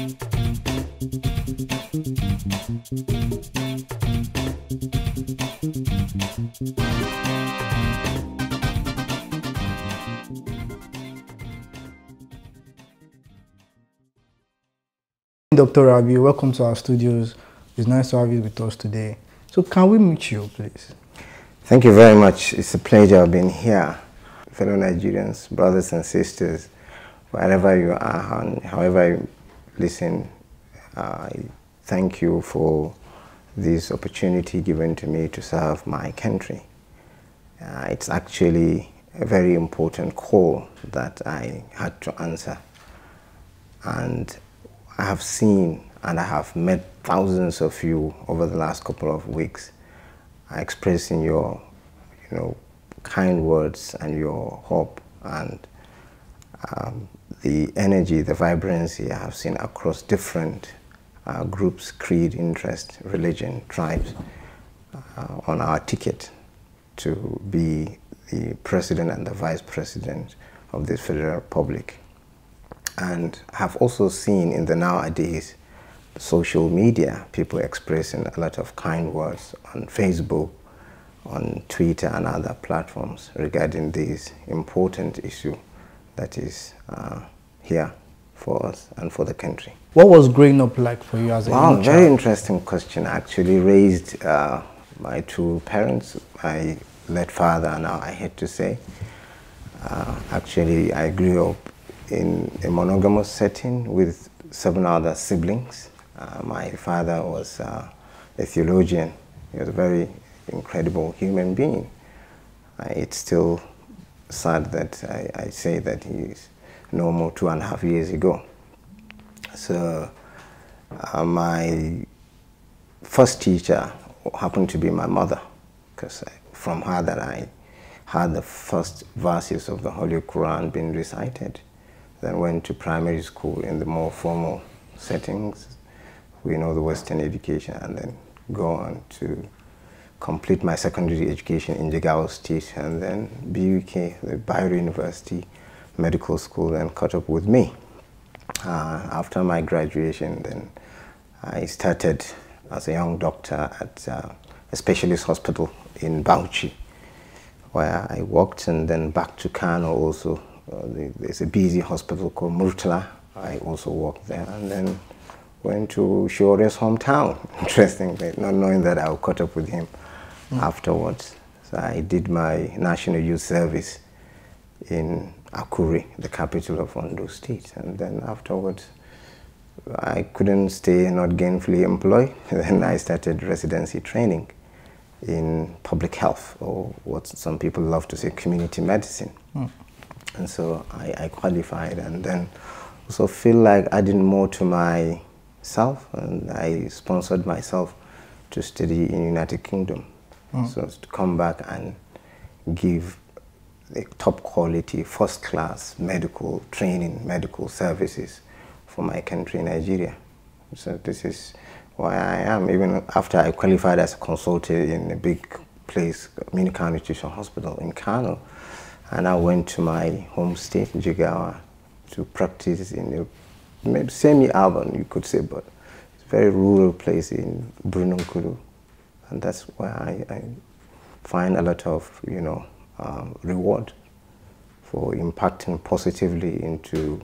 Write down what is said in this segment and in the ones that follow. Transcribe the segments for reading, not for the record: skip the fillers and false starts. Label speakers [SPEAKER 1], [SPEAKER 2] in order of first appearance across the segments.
[SPEAKER 1] Dr. Rabiu, welcome to our studios. It's nice to have you with us today. So can we meet you, please?
[SPEAKER 2] Thank you very much. It's a pleasure being here. Fellow Nigerians, brothers and sisters, wherever you are and however you listen, I thank you for this opportunity given to me to serve my country. It's actually a very important call that I had to answer. And I have seen and I have met thousands of you over the last couple of weeks expressing your, kind words and your hope and the energy, the vibrancy I have seen across different groups, creed, interest, religion, tribes on our ticket to be the president and the vice president of this Federal Republic. And have also seen in the nowadays social media people expressing a lot of kind words on Facebook, on Twitter and other platforms regarding this important issue that is here for us and for the country.
[SPEAKER 1] What was growing up like for you as a young child?
[SPEAKER 2] Very interesting question. I actually raised my two parents, my late father now I hate to say. Actually I grew up in a monogamous setting with 7 other siblings. My father was a theologian. He was a very incredible human being. It's still sad that I say that he's no more 2.5 years ago. So my first teacher happened to be my mother, because from her that I had the first verses of the Holy Quran being recited. Then went to primary school in the more formal settings, the Western education, and then go on to complete my secondary education in Jigawa State, and then BUK, the Bayero University Medical School, and caught up with me. After my graduation, then I started as a young doctor at a specialist hospital in Bauchi, where I worked, and then back to Kano also. There's a busy hospital called Murtala. I also worked there, and then went to Shore's hometown, interestingly, not knowing that I would caught up with him afterwards. So I did my National Youth Service in Akure, the capital of Ondo State, and then afterwards I couldn't stay not gainfully employed. Then I started residency training in public health, or what some people love to say, community medicine. And so I qualified, and then also feel like adding more to myself, and I sponsored myself to study in United Kingdom. So to come back and give the top quality, first class medical training, medical services for my country, Nigeria. So this is why I am, even after I qualified as a consultant in a big place, Minika Nutrition Hospital in Kano. And I went to my home state, Jigawa, to practice in a maybe semi-urban, you could say, but it's a very rural place in Brunonkuru. And that's where I find a lot of, reward for impacting positively into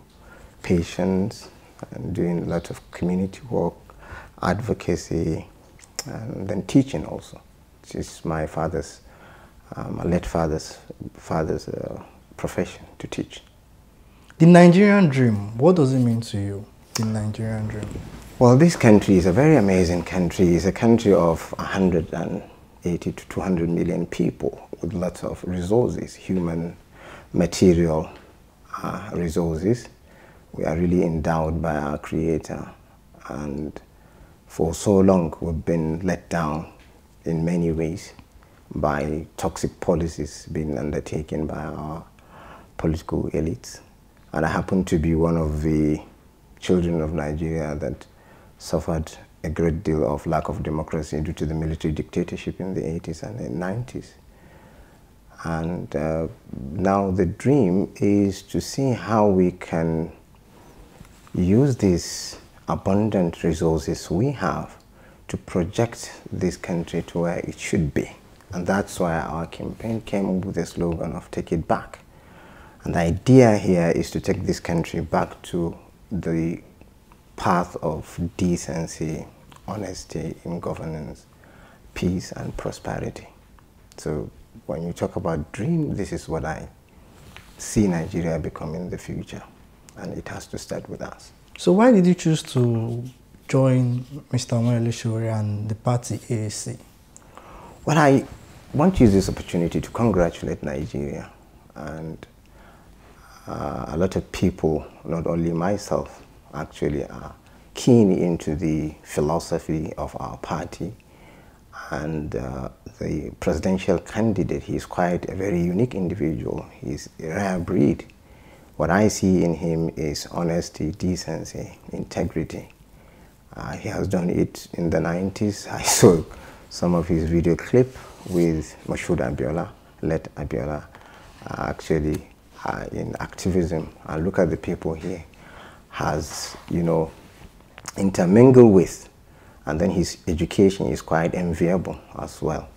[SPEAKER 2] patients and doing a lot of community work, advocacy, and then teaching also. This is my father's my late father's profession, to teach.
[SPEAKER 1] The Nigerian Dream, what does it mean to you, the Nigerian Dream?
[SPEAKER 2] Well, this country is a very amazing country. It's a country of 180 to 200 million people with lots of resources, human, material resources. We are really endowed by our Creator, and for so long we've been let down in many ways by toxic policies being undertaken by our political elites. And I happen to be one of the children of Nigeria that suffered a great deal of lack of democracy due to the military dictatorship in the 80s and the 90s. And now the dream is to see how we can use this abundant resources we have to project this country to where it should be. And that's why our campaign came up with the slogan of "Take It Back." And the idea here is to take this country back to the path of decency, honesty in governance, peace and prosperity. So when you talk about dream, this is what I see Nigeria becoming in the future. And it has to start with us.
[SPEAKER 1] So why did you choose to join Mr. Moyele Sowore and the party AAC?
[SPEAKER 2] Well, I want to use this opportunity to congratulate Nigeria, and a lot of people, not only myself, actually are keen into the philosophy of our party, and the presidential candidate, he is quite a very unique individual. He's a rare breed. What I see in him is honesty, decency, integrity. He has done it in the 90s. I saw some of his video clip with Moshood Abiola, late Abiola, actually in activism. And look at the people he has, you know, intermingled with. And then his education is quite enviable as well.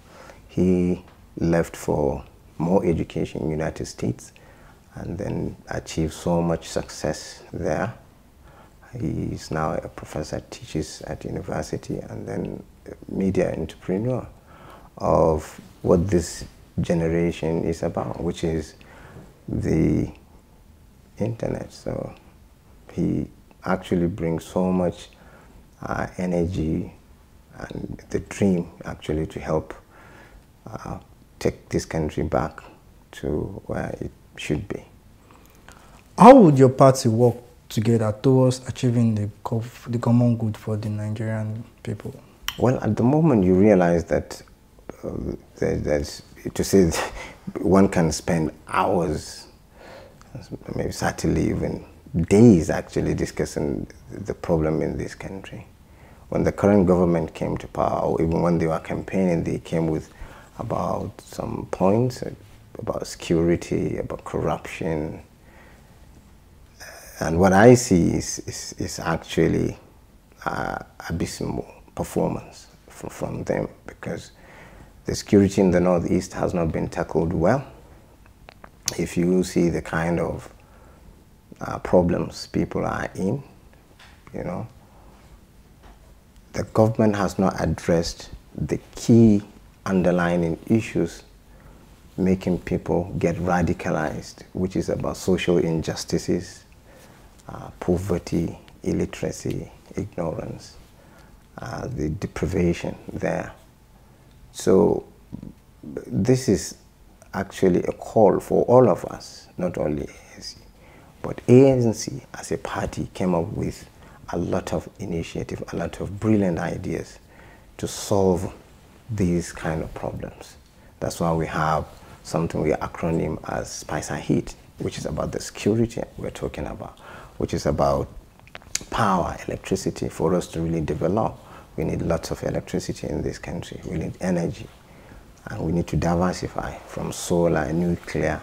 [SPEAKER 2] He left for more education in the United States and then achieved so much success there. He is now a professor, teaches at university, and then a media entrepreneur of what this generation is about, which is the internet. So he actually brings so much energy and the dream actually to help take this country back to where it should be.
[SPEAKER 1] How would your party work together towards achieving the common good for the Nigerian people?
[SPEAKER 2] Well, at the moment you realize that there's, to say one can spend hours, maybe certainly even days actually discussing the problem in this country. When the current government came to power, or even when they were campaigning, they came with about some points about security, about corruption. And what I see is actually abysmal performance from them, because the security in the Northeast has not been tackled well. If you see the kind of problems people are in, you know, the government has not addressed the key underlying issues making people get radicalized, which is about social injustices, poverty, illiteracy, ignorance, the deprivation there. So this is actually a call for all of us, not only ANC, but ANC as a party came up with a lot of initiative, a lot of brilliant ideas to solve these kind of problems. That's why we have something we acronym as Spice and Heat, which is about the security we're talking about, which is about power, electricity. For us to really develop, we need lots of electricity in this country. We need energy, and we need to diversify from solar, nuclear,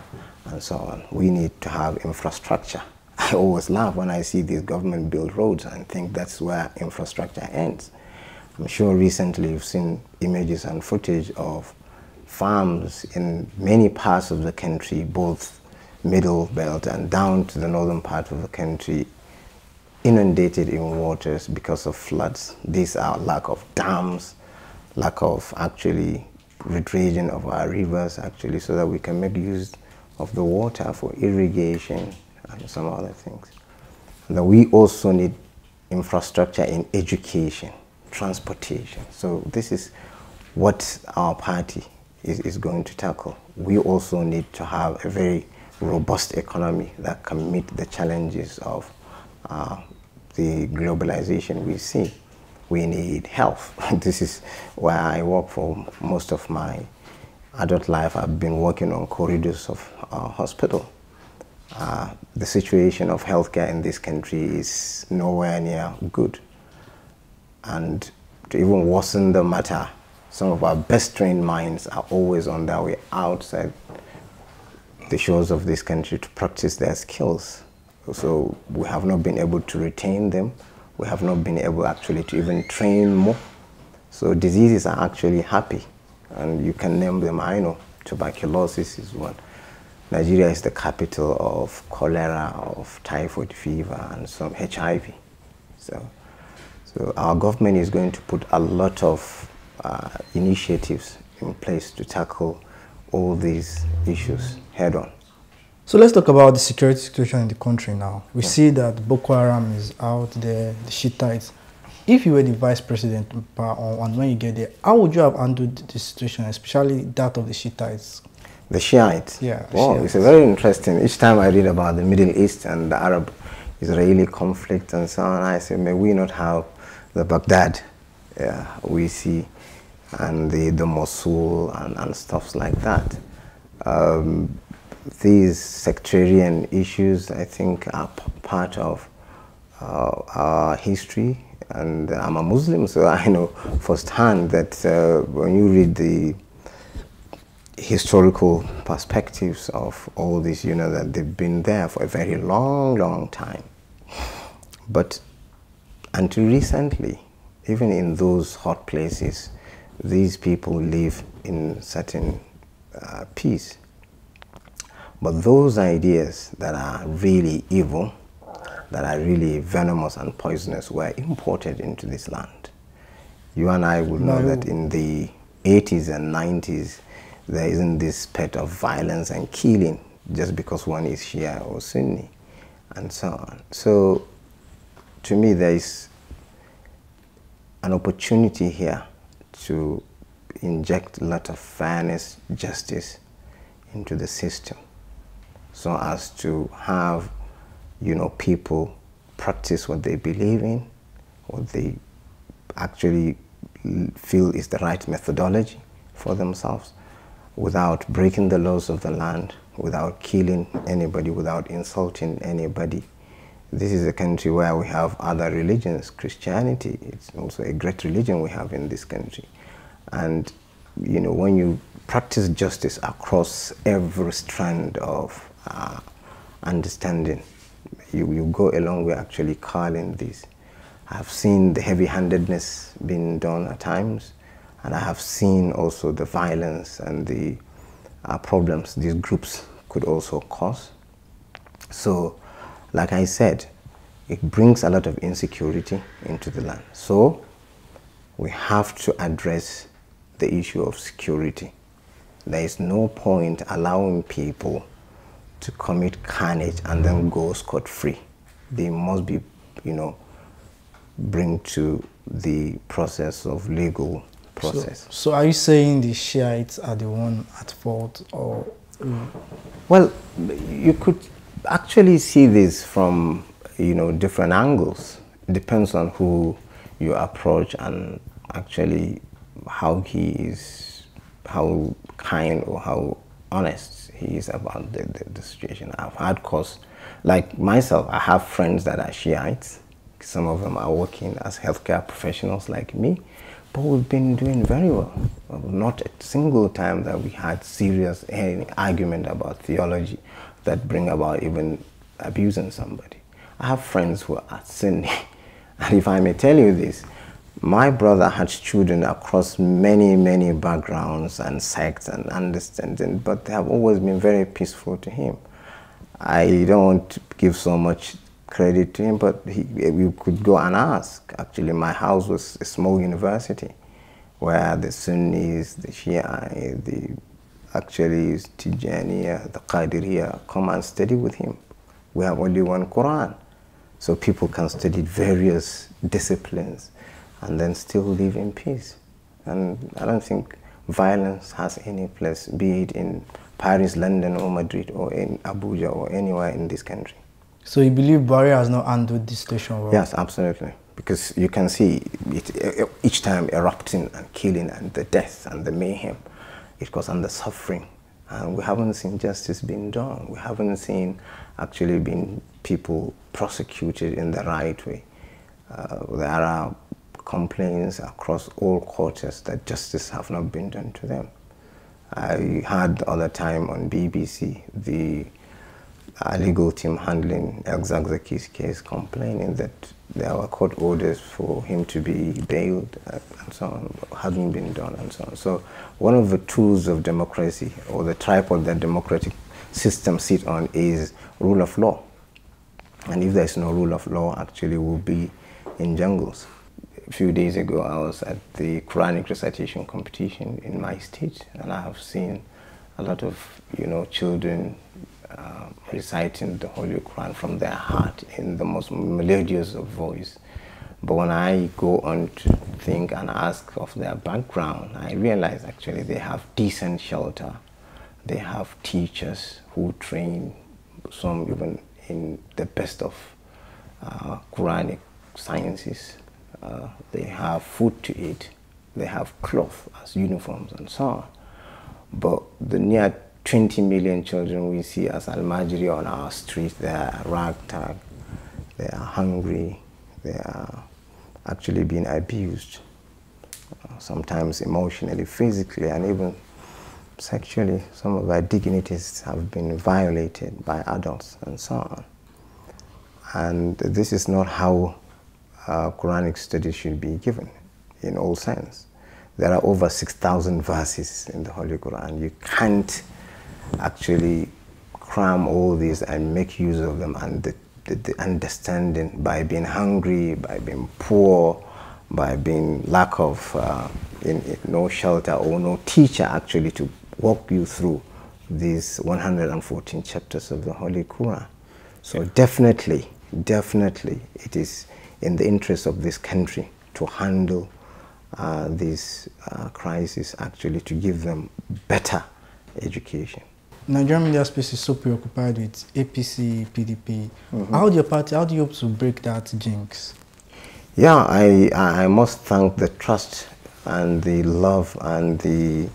[SPEAKER 2] and so on. We need to have infrastructure. I always laugh when I see these government build roads and think that's where infrastructure ends. I'm sure recently you've seen images and footage of farms in many parts of the country, both middle belt and down to the northern part of the country, inundated in waters because of floods. These are lack of dams, lack of actually redredging of our rivers actually, so that we can make use of the water for irrigation and some other things. And then we also need infrastructure in education, transportation. So this is what our party is going to tackle. We also need to have a very robust economy that can meet the challenges of the globalization we see. We need health. This is where I work for most of my adult life. I've been working on corridors of our hospital. The situation of healthcare in this country is nowhere near good. And to even worsen the matter, some of our best trained minds are always on their way outside the shores of this country to practice their skills. So we have not been able to retain them We have not been able actually to even train more. So diseases are actually happy, and you can name them. I know tuberculosis is one. Nigeria is the capital of cholera, of typhoid fever, and some HIV. So our government is going to put a lot of initiatives in place to tackle all these issues head on.
[SPEAKER 1] So let's talk about the security situation in the country now. We see that Boko Haram is out there, the Shiites. If you were the vice president and when you get there, how would you have handled the situation, especially that of the Shiites?
[SPEAKER 2] The Shiites?
[SPEAKER 1] Yeah.
[SPEAKER 2] Wow,
[SPEAKER 1] Shiites.
[SPEAKER 2] it's a very interesting. Each time I read about the Middle East and the Arab-Israeli conflict and so on, I say, may we not have the Baghdad we see, and the Mosul and stuff like that. These sectarian issues, I think, are part of our history, and I'm a Muslim, so I know firsthand that when you read the historical perspectives of all this, you know that they've been there for a very long time. But until recently, even in those hot places, these people live in certain peace. But those ideas that are really evil, that are really venomous and poisonous, were imported into this land. You and I will know that in the 80s and 90s, there isn't this spate of violence and killing just because one is Shia or Sunni, and so on. So, to me, there is an opportunity here to inject a lot of fairness, justice into the system, so as to have, you know, people practice what they believe in, what they actually feel is the right methodology for themselves, without breaking the laws of the land, without killing anybody, without insulting anybody. This is a country where we have other religions. Christianity, it's also a great religion we have in this country. And, you know, when you practice justice across every strand of understanding, you go a long way actually calling this. I've seen the heavy-handedness being done at times, and I have seen also the violence and the problems these groups could also cause. So, like I said, it brings a lot of insecurity into the land. So, we have to address the issue of security. There is no point allowing people to commit carnage and then go scot-free. They must be, you know, bring to the process of legal process.
[SPEAKER 1] So are you saying the Shiites are the one at fault, or?
[SPEAKER 2] Well, you could actually see this from, you know, different angles. It depends on who you approach and actually how kind or how honest he is about the situation. I've had cause, like myself, I have friends that are Shiites. Some of them are working as healthcare professionals like me, but we've been doing very well. Not a single time that we had serious argument about theology that bring about even abusing somebody. I have friends who are Sunni, and if I may tell you this, my brother had children across many backgrounds and sects and understanding, but they have always been very peaceful to him. I don't give so much credit to him, but we could go and ask. Actually, my house was a small university where the Sunnis, the Shia, the actually Tijaniya, the Qadiriya come and study with him. We have only one Quran, so people can study various disciplines and then still live in peace. And I don't think violence has any place, be it in Paris, London, or Madrid, or in Abuja, or anywhere in this country.
[SPEAKER 1] So you believe Buhari has not handled this situation well?
[SPEAKER 2] Yes, absolutely. Because you can see it each time erupting and killing and the death and the mayhem. It goes on the suffering. And we haven't seen justice being done. We haven't seen actually been people prosecuted in the right way. There are complaints across all quarters that justice have not been done to them. I heard the other time on BBC the legal team handling El Zakzaki's case complaining that there were court orders for him to be bailed and so on, but hadn't been done and so on. So one of the tools of democracy, or the tripod that democratic systems sit on, is rule of law. And if there's no rule of law, actually we'll be in jungles. A few days ago, I was at the Quranic recitation competition in my state, and I have seen a lot of, children reciting the Holy Quran from their heart in the most melodious of voice. But when I go on to think and ask of their background, I realize actually they have decent shelter. They have teachers who train, some even in the best of Quranic sciences. They have food to eat. They have cloth as uniforms and so on. But the near 20 million children we see as Al-Majri on our streets, they are ragtag, they are hungry, they are actually being abused, sometimes emotionally, physically, and even sexually. Some of our dignities have been violated by adults and so on. And this is not how Quranic studies should be given in all sense. There are over 6,000 verses in the Holy Quran. You can't actually cram all these and make use of them, and the understanding by being hungry, by being poor, by being lack of no shelter or no teacher actually to walk you through these 114 chapters of the Holy Quran. So definitely it is in the interest of this country to handle this crisis, actually to give them better education.
[SPEAKER 1] Nigerian media space is so preoccupied with APC, PDP. How do you hope to break that jinx?
[SPEAKER 2] Yeah, I must thank the trust and the love and the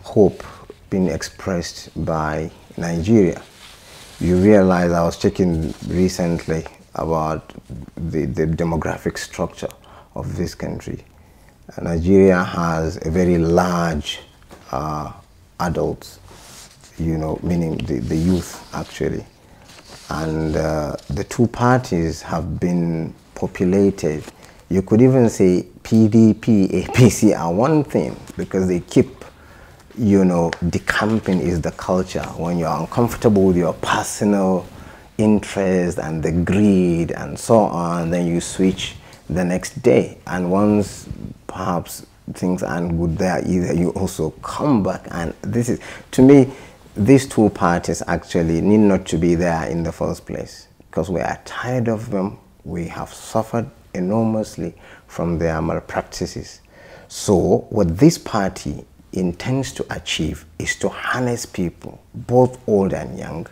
[SPEAKER 2] hope being expressed by Nigeria. You realize, I was checking recently about the demographic structure of this country. Nigeria has a very large adults, meaning the youth actually. And the two parties have been populated. You could even say PDP, APC are one thing, because they keep, decamping is the culture. When you're uncomfortable with your personal interest and the greed and so on, then you switch the next day. And once perhaps things aren't good there either, you also come back. And this is, to me, these two parties actually need not to be there in the first place, because we are tired of them. We have suffered enormously from their malpractices. So what this party intends to achieve is to harness people, both old and young,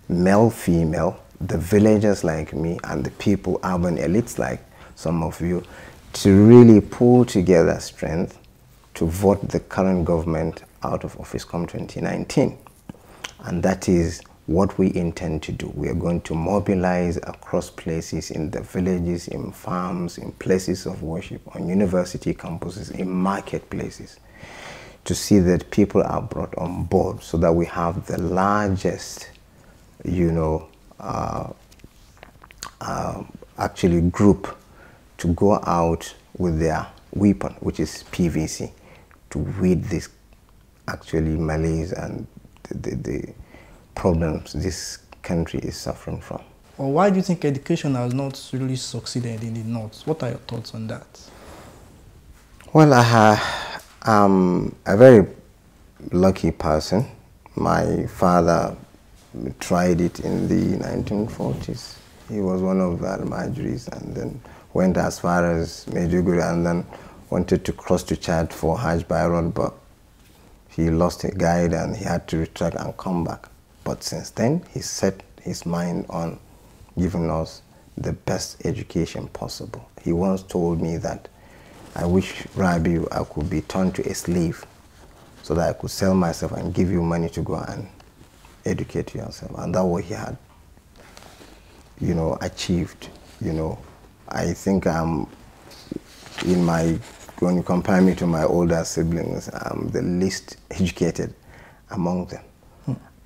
[SPEAKER 2] male, female, the villagers like me, and the people, urban elites like some of you, to really pull together strength to vote the current government out of office come 2019. And that is what we intend to do. We are going to mobilize across places, in the villages, in farms, in places of worship, on university campuses, in marketplaces, to see that people are brought on board so that we have the largest, actually group to go out with their weapon, which is PVC, to weed this actually malaise and the problems this country is suffering from.
[SPEAKER 1] Well, why do you think education has not really succeeded in the North? What are your thoughts on that?
[SPEAKER 2] Well, I'm a very lucky person. My father tried it in the 1940s. He was one of the Al-Majris, and then went as far as Maiduguri, and then wanted to cross to Chad for Hajj by road, but he lost a guide and he had to retract and come back. But since then, he set his mind on giving us the best education possible. He once told me that, I wish, Rabiu, I could be turned to a slave so that I could sell myself and give you money to go and educate yourself. And that's what he had, achieved. I think I'm when you compare me to my older siblings, I'm the least educated among them.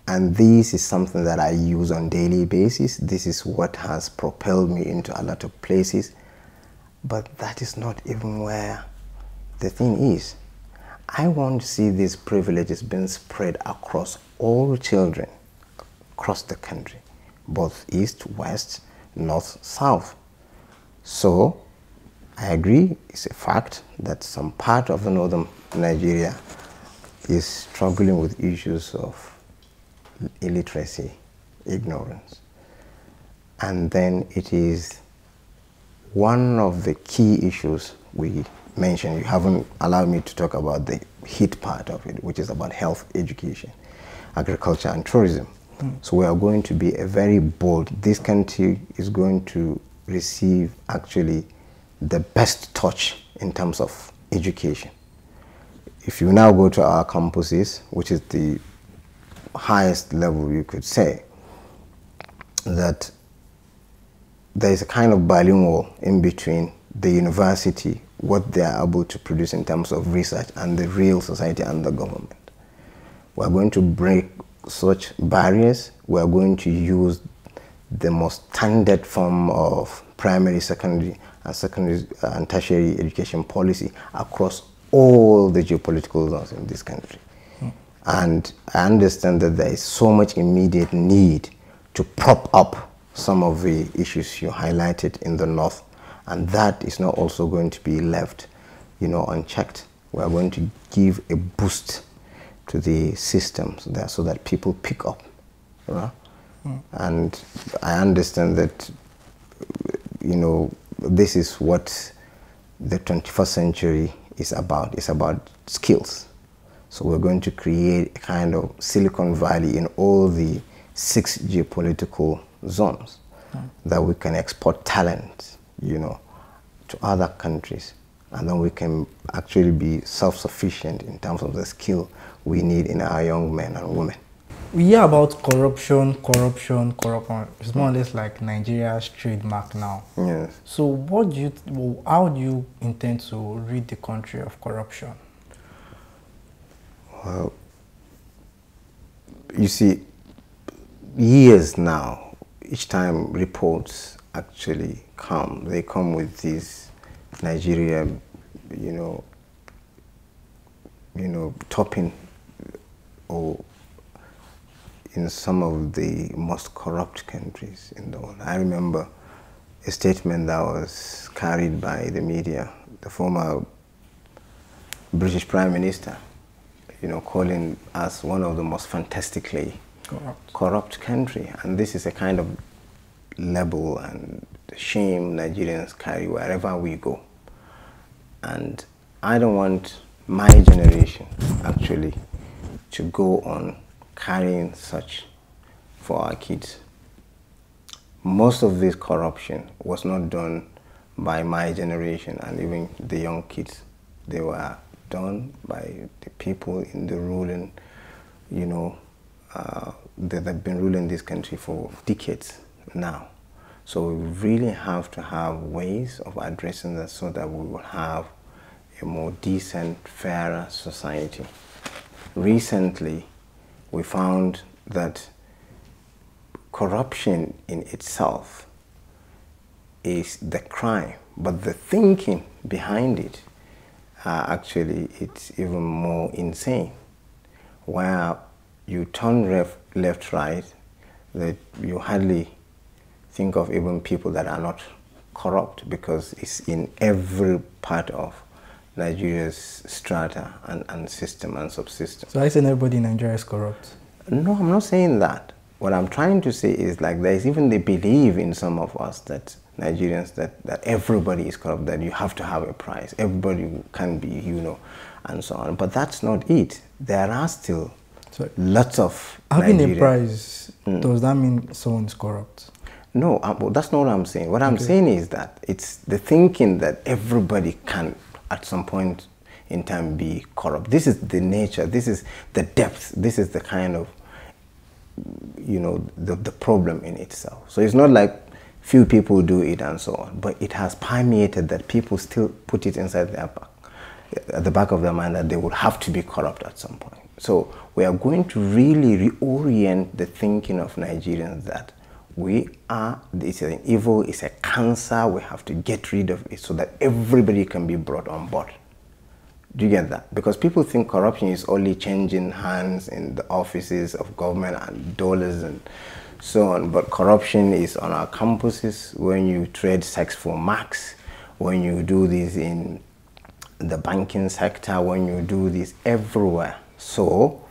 [SPEAKER 2] And this is something that I use on a daily basis. This is what has propelled me into a lot of places. But that is not even where the thing is. I want to see these privileges being spread across all children across the country, both east, west, north, south. So I agree, it's a fact that some part of the northern Nigeria is struggling with issues of illiteracy, ignorance. And then it is one of the key issues we mentioned. You haven't allowed me to talk about the heat part of it, which is about health, education, agriculture, and tourism. So we are going to be a very bold, this country is going to receive actually the best touch in terms of education. If you now go to our campuses, which is the highest level you could say, that there is a kind of bilingual in between the university, what they are able to produce in terms of research, and the real society and the government. We are going to break such barriers. We are going to use the most standard form of primary, secondary, and tertiary education policy across all the geopolitical zones in this country. And I understand that there is so much immediate need to prop up some of the issues you highlighted in the north, and that is not also going to be left, unchecked. We are going to give a boost to the systems there so that people pick up, right? And I understand that, this is what the 21st century is about. It's about skills. So we're going to create a kind of Silicon Valley in all the 6 geopolitical zones that we can export talent, to other countries. And then we can actually be self-sufficient in terms of the skill we need in our young men and women.
[SPEAKER 1] We hear about corruption. It's more or less like Nigeria's trademark now.
[SPEAKER 2] Yes.
[SPEAKER 1] So how do you intend to rid the country of corruption?
[SPEAKER 2] Well, you see, years now, each time reports actually come, they come with this Nigeria, topping or in some of the most corrupt countries in the world. I remember a statement that was carried by the media, the former British Prime Minister, calling us one of the most fantastically corrupt country. And this is a kind of label and shame Nigerians carry wherever we go. And I don't want my generation actually to go on carrying such for our kids. Most of this corruption was not done by my generation and even the young kids. They were done by the people in the ruling, that have been ruling this country for decades now. So we really have to have ways of addressing that so that we will have a more decent, fairer society. Recently, we found that corruption in itself is the crime, but the thinking behind it, actually, it's even more insane. Where you turn left, right, that you hardly think of even people that are not corrupt, because it's in every part of Nigeria's strata and system and subsystem.
[SPEAKER 1] So I said everybody in Nigeria is corrupt?
[SPEAKER 2] No, I'm not saying that. What I'm trying to say is, like, there's even the belief in some of us that Nigerians that everybody is corrupt, that you have to have a price, everybody can be, and so on. But that's not it. There are still lots of
[SPEAKER 1] having a price. Does that mean someone is corrupt?
[SPEAKER 2] No, that's not what I'm saying. What I'm saying is that it's the thinking that everybody can at some point in time be corrupt. This is the nature, this is the depth, this is the kind of, the problem in itself. So it's not like few people do it and so on, but it has permeated that people still put it inside their back, at the back of their mind, that they would have to be corrupt at some point. So we are going to really reorient the thinking of Nigerians that it's an evil, it's a cancer, we have to get rid of it so that everybody can be brought on board. Do you get that? Because people think corruption is only changing hands in the offices of government and dollars and so on. But corruption is on our campuses, when you trade sex for marks, when you do this in the banking sector, when you do this everywhere. So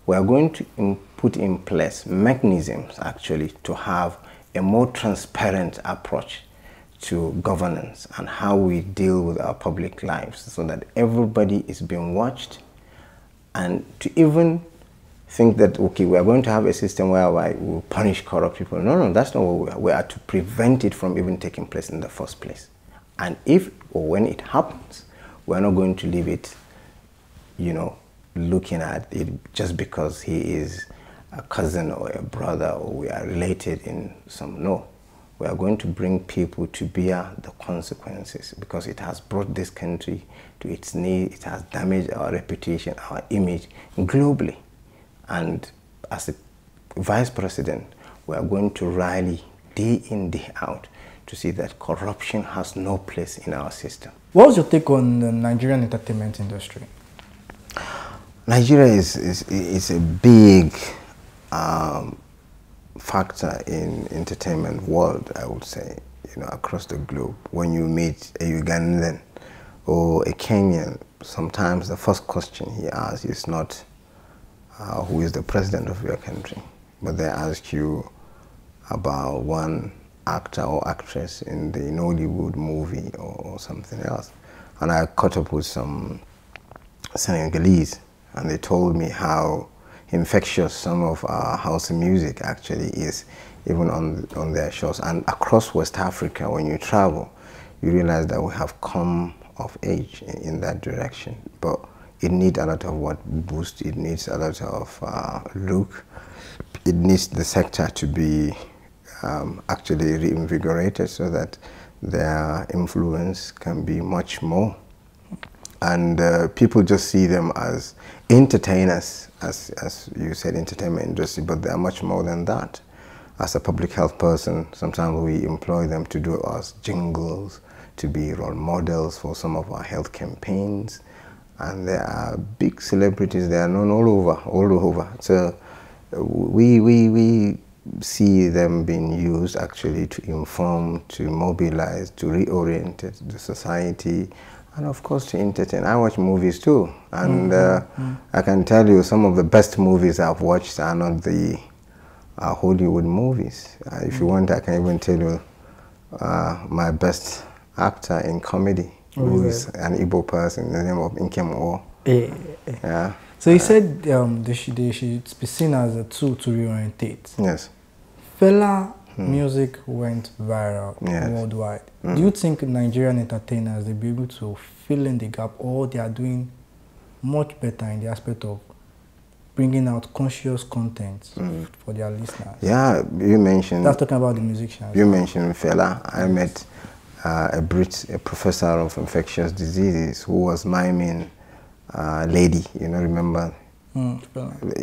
[SPEAKER 2] we are going to put in place mechanisms actually to have a more transparent approach to governance and how we deal with our public lives, so that everybody is being watched. And to even think that, okay, we are going to have a system whereby we will punish corrupt people. No, that's not what we are. We are to prevent it from even taking place in the first place. And if or when it happens, we are not going to leave it, you know, looking at it just because he is a cousin or a brother or we are related in some. No. We are going to bring people to bear the consequences, because it has brought this country to its knees. It has damaged our reputation, our image globally. And as a vice president, we are going to rally day in, day out to see that corruption has no place in our system.
[SPEAKER 1] What's your take on the Nigerian entertainment industry?
[SPEAKER 2] Nigeria is a big factor in entertainment world, I would say, you know, across the globe. When you meet a Ugandan or a Kenyan, sometimes the first question he asks is not who is the president of your country, but they ask you about one actor or actress in the Nollywood movie or something else. And I caught up with some Senegalese, and they told me how infectious some of our house music actually is, even on their shows. And across West Africa, when you travel, you realize that we have come of age in that direction. But it needs a lot of boost, it needs a lot of look, it needs the sector to be actually reinvigorated so that their influence can be much more. And people just see them as entertainers, as you said, entertainment industry, but they are much more than that. As a public health person, sometimes we employ them to do us jingles, to be role models for some of our health campaigns. And there are big celebrities, they are known all over. So we see them being used actually to inform, to mobilize, to reorient the society, and of course to entertain. I watch movies too, and I can tell you some of the best movies I've watched are not the Hollywood movies. If you want, I can even tell you my best actor in comedy, who is an Igbo person, the name of Nkem O. Yeah.
[SPEAKER 1] So you said they should be seen as a tool to reorientate.
[SPEAKER 2] Yes.
[SPEAKER 1] Fela music went viral worldwide. Do you think Nigerian entertainers will be able to fill in the gap, or they are doing much better in the aspect of bringing out conscious content for their listeners?
[SPEAKER 2] Yeah, you mentioned...
[SPEAKER 1] That's talking about the musicians.
[SPEAKER 2] You mentioned Fela. I met a professor of infectious diseases who was miming Lady, you know, remember?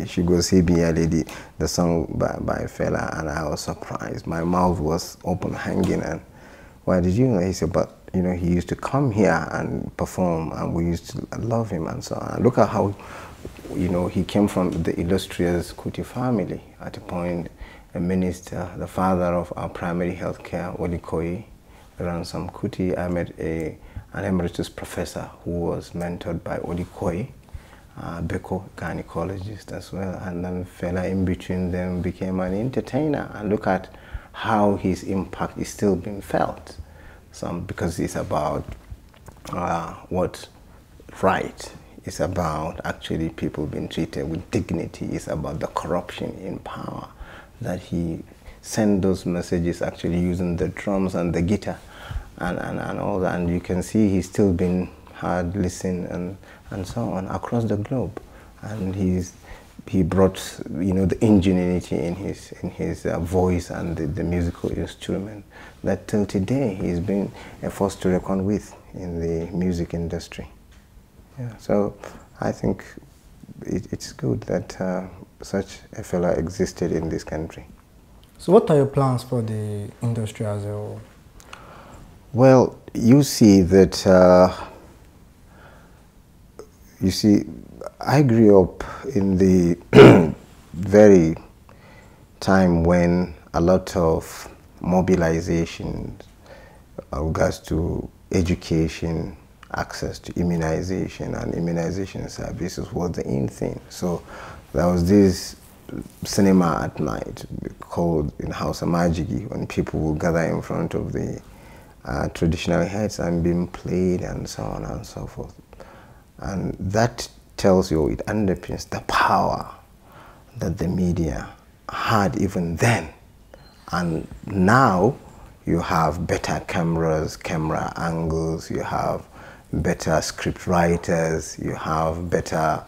[SPEAKER 2] She goes, "Hey, be a lady," the song by Fela, and I was surprised. My mouth was open, hanging, and why did you know? He said, but you know, he used to come here and perform, and we used to love him, and so on. Look at how, you know, he came from the illustrious Kuti family. At a point, a minister, the father of our primary health care, Odikoyi, Ransom Kuti. I met an emeritus professor who was mentored by Odikoyi, Beko, gynecologist as well, and then Fela in between them became an entertainer. And look at how his impact is still being felt. Because it's about what's right. It's about actually people being treated with dignity. It's about the corruption in power. That he sent those messages actually using the drums and the guitar and all that. And you can see he's still been heard, listened, and so on across the globe. And he brought, you know, the ingenuity in his voice and the musical instrument that till today he's been a force to reckon with in the music industry. Yeah, so I think it's good that such a fella existed in this country.
[SPEAKER 1] So what are your plans for the industry as a whole?
[SPEAKER 2] Well, you see that, I grew up in the very time when a lot of mobilization regards to education, access to immunization and immunization services was the in thing. So there was this cinema at night called in Hausa Majigi, when people would gather in front of the traditional heads and being played and so on and so forth. And that tells you, it underpins the power that the media had even then. And now you have better cameras, camera angles, you have better script writers, you have better,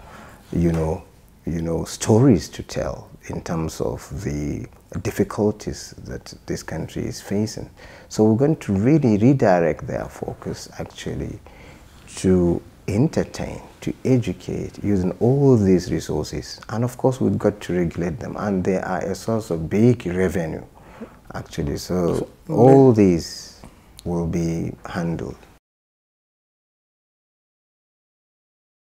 [SPEAKER 2] stories to tell in terms of the difficulties that this country is facing. So we're going to really redirect their focus actually to entertain, to educate, using all these resources. And of course we've got to regulate them, and they are a source of big revenue actually. So all these will be handled.